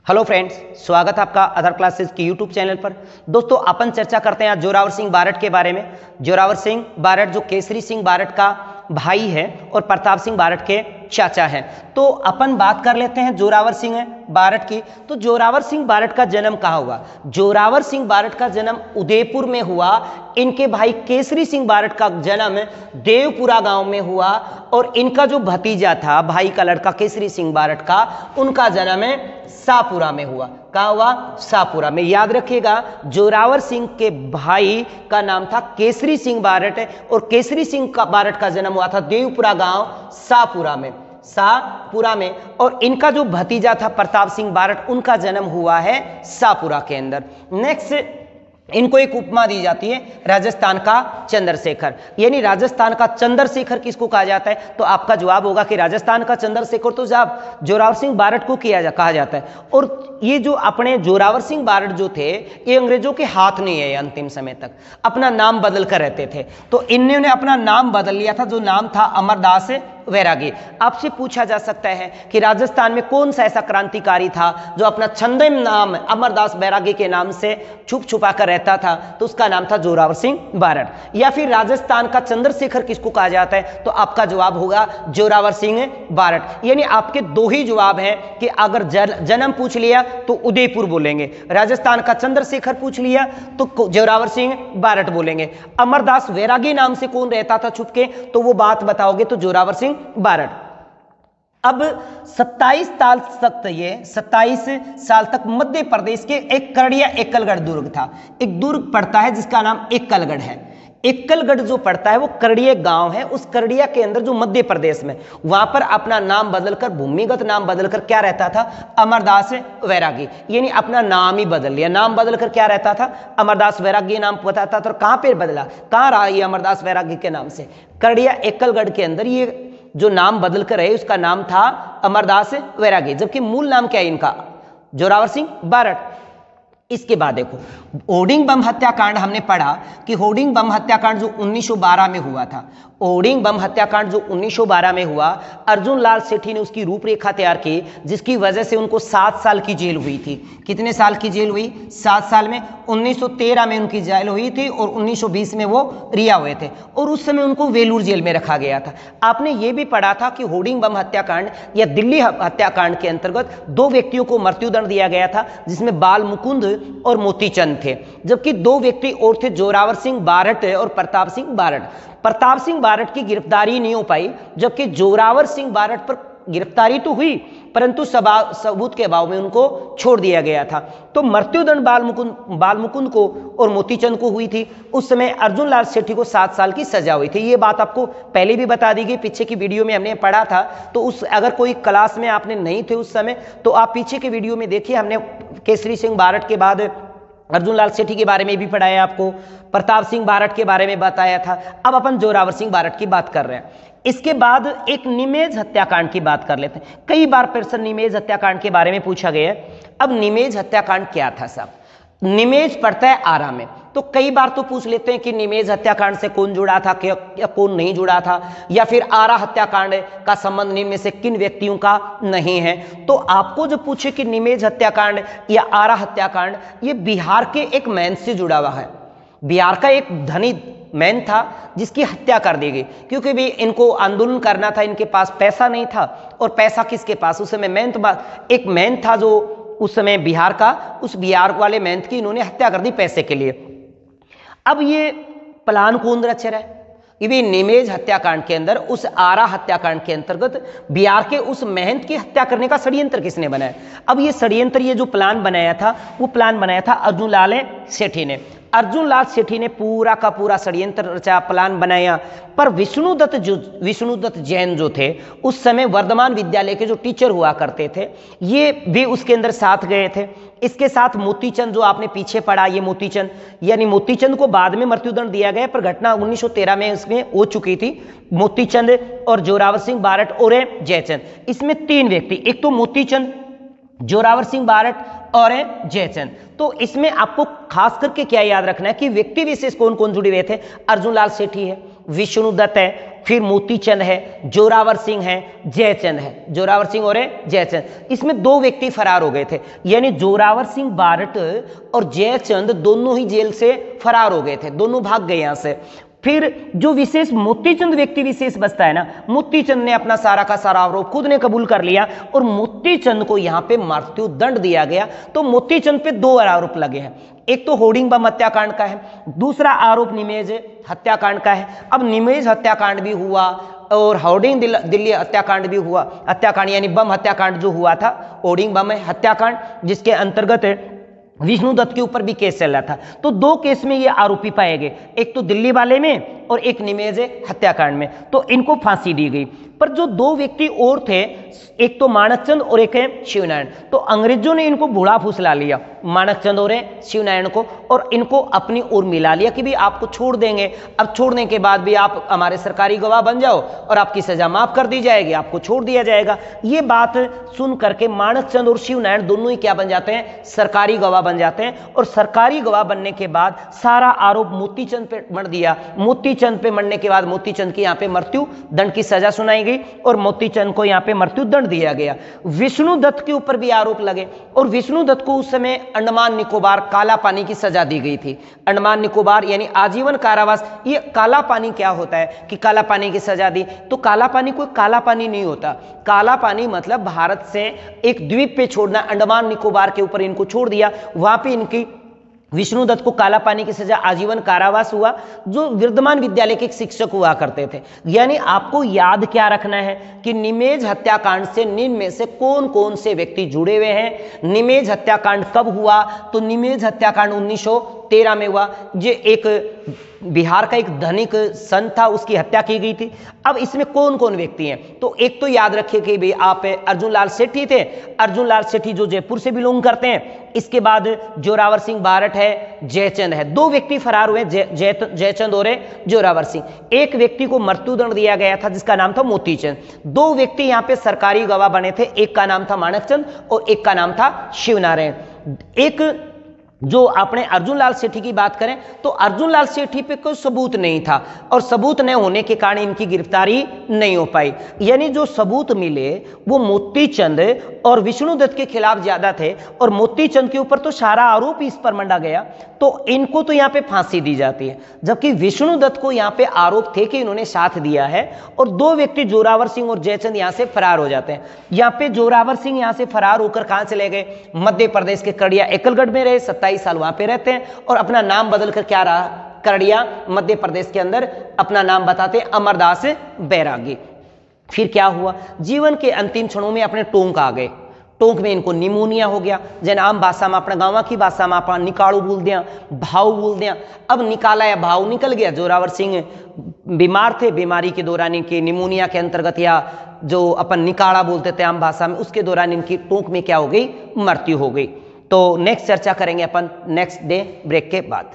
Hello friends, स्वागत है आपका अदर क्लासेस की यूट्यूब चैनल पर। दोस्तों, अपन चर्चा करते हैं जोरावर सिंह बारट के बारे में। जोरावर सिंह बारट जो केसरी सिंह बारट का भाई है और प्रताप सिंह बारट के चाचा हैं। तो अपन बात कर लेते हैं जोरावर सिंह बारट की। तो जोरावर सिंह बारट का जन्म कहाँ हुआ? जोरावर सिंह बारट का जन्म उदयपुर में हुआ। इनके भाई केसरी सिंह बारट का जन्म देवपुरा गांव में हुआ और इनका जो भतीजा था, भाई का लड़का केसरी सिंह बारट का, उनका जन्म शाहपुरा में हुआ। कहाँ हुआ? शाहपुरा में। याद रखिएगा, जोरावर सिंह के भाई का नाम था केसरी सिंह बारट और केसरी सिंह का बारट का जन्म हुआ था देवपुरा गांव शाहपुरा में, शाहपुरा में। और इनका जो भतीजा था प्रताप सिंह बारट, उनका जन्म हुआ है शाहपुरा के अंदर। नेक्स्ट, इनको एक उपमा दी जाती है राजस्थान का चंद्रशेखर। यानी राजस्थान का चंद्रशेखर किसको कहा जाता है? तो आपका जवाब होगा कि राजस्थान का चंद्रशेखर तो जब जोरावर सिंह बारट को कहा जाता है। और ये जो अपने जोरावर सिंह बारट जो थे, ये अंग्रेजों के हाथ नहीं है, अंतिम समय तक अपना नाम बदल कर रहते थे। तो इन्होंने अपना नाम बदल लिया था, जो नाम था अमरदास वैरागी। आपसे पूछा जा सकता है कि राजस्थान में कौन सा ऐसा क्रांतिकारी था जो अपना छंदम नाम अमरदास वैरागी के नाम से छुप छुपा कर रहता था? तो उसका नाम था जोरावर सिंह बारट। या फिर राजस्थान का चंद्रशेखर किसको कहा जाता है? तो आपका जवाब होगा जोरावर सिंह बारट। यानी आपके दो ही जवाब हैं कि अगर जन्म पूछ लिया तो उदयपुर बोलेंगे, राजस्थान का चंद्रशेखर पूछ लिया तो जोरावर सिंह बारट बोलेंगे, अमरदास वैरागी नाम से कौन रहता था छुपके, तो वो बात बताओगे तो जोरावर सिंह बारट। अब 27 साल तक मध्य प्रदेश के एक करड़िया एकलगढ़ दुर्ग था। एक दुर्ग पड़ता है जिसका नाम एकलगढ़ है। एकलगढ़ जो पड़ता है वो करड़िया गांव है। उस करड़िया के अंदर जो मध्य प्रदेश में, वहां पर अपना नाम बदलकर, भूमिगत नाम बदलकर क्या रहता था? अमरदास वैरागी। यानी अपना नाम ही बदल लिया। नाम बदलकर क्या रहता था? अमरदास वैरागी नाम बताता था। और कहां पर बदला, कहां रहा ये अमरदास वैरागी के नाम से? करड़िया एकलगढ़ के अंदर ये जो नाम बदल कर है, उसका नाम था अमरदास वैरागी, जबकि मूल नाम क्या है इनका? जोरावर सिंह बारट। इसके बाद देखो, होर्डिंग बम हत्याकांड हमने पढ़ा कि होर्डिंग बम हत्याकांड जो 1912 में हुआ था, होर्डिंग बम हत्याकांड जो 1912 में हुआ, अर्जुन लाल सेठी ने उसकी रूपरेखा तैयार की, जिसकी वजह से उनको 7 साल की जेल हुई थी। कितने साल की जेल हुई? 7 साल में। 1913 में उनकी जेल हुई थी और 1920 में वो रिहा हुए थे और उस समय उनको वेलूर जेल में रखा गया था। आपने ये भी पढ़ा था कि होर्डिंग बम हत्याकांड या दिल्ली हत्याकांड के अंतर्गत 2 व्यक्तियों को मृत्युदंड दिया गया था, जिसमें बाल मुकुंद और मोतीचंद थे, जबकि 2 व्यक्ति और थे, जोरावर सिंह बारट और प्रताप सिंह बारट। प्रताप सिंह बारट की गिरफ्तारी नहीं हो पाई, जबकि जोरावर सिंह बारट पर गिरफ्तारी तो हुई, परंतु सबूत के अभाव में उनको छोड़ दिया गया था। तो मृत्युदंड बाल मुकुंद को और मोतीचंद को हुई थी। उस समय अर्जुन लाल सेठी को 7 साल की सजा हुई थी। ये बात आपको पहले भी बता दी गई, पीछे की वीडियो में हमने पढ़ा था। तो उस अगर कोई क्लास में आपने नहीं थे उस समय, तो आप पीछे की वीडियो में देखिए, हमने केसरी सिंह बारट के बाद अर्जुन लाल सेठी के बारे में भी पढ़ाया आपको, प्रताप सिंह बारट के बारे में बताया था। अब अपन जोरावर सिंह बारट की बात कर रहे हैं। इसके बाद एक निमेज हत्याकांड की बात कर लेते हैं। कई बार प्रश्न निमेज हत्याकांड के बारे में पूछा गया है। अब निमेज हत्याकांड क्या था साहब? निमेज पड़ता है आरा में। तो कई बार तो पूछ लेते हैं कि निमेज हत्याकांड से कौन जुड़ा था, क्या कौन नहीं जुड़ा था, या फिर आरा हत्याकांड का संबंध निम्न से किन व्यक्तियों का नहीं है। तो आपको जो पूछे कि निमेज हत्याकांड या आरा हत्याकांड, ये बिहार के एक मैन से जुड़ा हुआ है। बिहार का एक धनी मैन था जिसकी हत्या कर दी गई, क्योंकि भी इनको आंदोलन करना था, इनके पास पैसा नहीं था। और पैसा किसके पास? उस समय एक मैन था जो उस समय बिहार का, उस बिहार वाले मैन की इन्होंने हत्या कर दी पैसे के लिए। अब ये प्लान कौन रच रहा है? ये भी निमेज हत्याकांड के अंदर, उस आरा हत्याकांड के अंतर्गत बिहार के उस महंत की हत्या करने का षड्यंत्र किसने बनाया? अब ये षड्यंत्र, ये जो प्लान बनाया था, वो प्लान बनाया था अर्जुन लाल सेठी ने। अर्जुन लाल सेठी ने पूरा का पूरा षड्यंत्र रचा, प्लान बनाया। पर विष्णुदत्त जैन जो थे, उस समय वर्धमान विद्यालय के जो टीचर हुआ करते थे, ये भी उसके अंदर साथ गए थे। इसके साथ मोतीचंद, जो आपने पीछे पढ़ा, ये मोतीचंद, यानी मोतीचंद को बाद में मृत्युदंड दिया गया, पर घटना 1913 में इसमें हो चुकी थी। मोतीचंद और जोरावर सिंह बारट और जयचंद, इसमें 3 व्यक्ति, एक तो मोतीचंद, जोरावर सिंह बारट और जयचंद। तो इसमें आपको खास करके क्या याद रखना है कि व्यक्ति विशेष कौन कौन जुड़े हुए थे? अर्जुन लाल सेठी है, विष्णुदत्त है फिर मोतीचंद है, जोरावर सिंह है, जयचंद है। जोरावर सिंह और जयचंद, इसमें दो व्यक्ति फरार हो गए थे, यानी जोरावर सिंह बारट और जयचंद दोनों ही जेल से फरार हो गए थे, दोनों भाग गए यहां से। फिर जो विशेष मोतीचंद व्यक्ति विशेष बचता है ना, मोतीचंद ने अपना सारा का सारा आरोप खुद ने कबूल कर लिया और मोतीचंद को यहां पे मृत्यु दंड दिया गया। तो मोतीचंद पे दो आरोप लगे हैं, एक तो होर्डिंग बम हत्याकांड का है, दूसरा आरोप निमेज हत्याकांड का है। अब निमेज हत्याकांड भी हुआ और होर्डिंग दिल्ली हत्याकांड भी हुआ, हत्याकांड यानी बम हत्याकांड जो हुआ था, होर्डिंग बम हत्याकांड, जिसके अंतर्गत विष्णु दत्त के ऊपर भी केस चल रहा था। तो दो केस में ये आरोपी पाए गए, एक तो दिल्ली वाले में और एक निमेज हत्याकांड में, तो इनको फांसी दी गई। पर जो दो व्यक्ति और थे, एक तो माणकचंद और एक है शिवनारायण, तो अंग्रेजों ने इनको बुढ़ा फुसला लिया, माणकचंद और शिवनारायण को, और इनको अपनी ओर मिला लिया कि भी आपको छोड़ देंगे। अब छोड़ने के बाद भी आप हमारे सरकारी गवाह बन जाओ और आपकी सजा माफ कर दी जाएगी, आपको छोड़ दिया जाएगा। ये बात सुन करके माणकचंद और शिवनारायण दोनों ही क्या बन जाते हैं, सरकारी गवाह बन जाते हैं। और सरकारी गवाह बनने के बाद सारा आरोप मोतीचंद पे मढ़ दिया। मोतीचंद पे मरने के बाद मोतीचंद की यहाँ पे मृत्यु दंड की सजा सुनाई गई और मोतीचंद को यहाँ पे मृत्यु दंड दिया गया। विष्णु दत्त के ऊपर भी आरोप लगे और विष्णु दत्त को उस समय अंडमान निकोबार काला पानी की सजा दी गई थी। अंडमान निकोबार यानी आजीवन कारावास। ये काला पानी क्या होता है कि काला पानी की सजा दी, तो काला पानी कोई काला पानी नहीं होता। काला पानी मतलब भारत से एक द्वीप पे छोड़ना, अंडमान निकोबार के ऊपर इनको छोड़ दिया, वहां पे इनकी विष्णु दत्त को काला पानी की सजा आजीवन कारावास हुआ, जो वर्धमान विद्यालय के एक शिक्षक हुआ करते थे। यानी आपको याद क्या रखना है कि निमेज हत्याकांड से निम्न में से कौन कौन से व्यक्ति जुड़े हुए हैं। निमेज हत्याकांड कब हुआ, तो निमेज हत्याकांड 1913 में हुआ। ये एक बिहार का एक धनिक संत था, उसकी हत्या की गई थी। अब इसमें कौन कौन व्यक्ति हैं, तो एक तो याद रखिए कि भाई आप अर्जुन लाल सेठी थे, अर्जुन लाल सेठी जो जयपुर से बिलोंग करते हैं। इसके बाद जोरावर सिंह बारट है, जयचंद है, दो व्यक्ति फरार हुए, जयचंद और जोरावर सिंह। एक व्यक्ति को मृत्युदंड दिया गया था जिसका नाम था मोतीचंद। दो व्यक्ति यहाँ पे सरकारी गवाह बने थे, एक का नाम था माणकचंद और एक का नाम था शिवनारायण। एक जो आपने अर्जुन लाल सेठी की बात करें तो अर्जुन लाल सेठी पे कोई सबूत नहीं था और सबूत न होने के कारण इनकी गिरफ्तारी नहीं हो पाई। यानी जो सबूत मिले वो मोतीचंद और विष्णु दत्त के खिलाफ ज्यादा थे और मोतीचंद के ऊपर तो सारा आरोप इस पर मंडा गया, तो इनको तो यहाँ पे फांसी दी जाती है। जबकि विष्णु दत्त को यहाँ पे आरोप थे कि इन्होंने साथ दिया है और दो व्यक्ति जोरावर सिंह और जयचंद यहाँ से फरार हो जाते हैं। यहाँ पे जोरावर सिंह यहाँ से फरार होकर कहाँ चले गए, मध्य प्रदेश के करड़िया एकलगढ़ में रहे, 27 साल वहां पे रहते हैं और अपना नाम बदलकर क्या रहा, करड़िया मध्य प्रदेश के अंदर अपना नाम बताते अमरदास बैरागी। फिर क्या हुआ, जीवन के अंतिम क्षणों में अपने टोंक आ गए। टोंक में इनको निमोनिया हो गया, जन आम भाषा में अपना गांव की भाषा में अपना निकाड़ू बोल दिया, भाव बोल दिया। अब निकाला या भाव निकल गया। जोरावर सिंह बीमार थे, बीमारी के दौरान इनके निमोनिया के अंतर्गत या जो अपन निकाड़ा बोलते थे आम भाषा में, उसके दौरान इनकी टोंक में क्या हो गई, मृत्यु हो गई। तो नेक्स्ट चर्चा करेंगे अपन नेक्स्ट डे ब्रेक के बाद।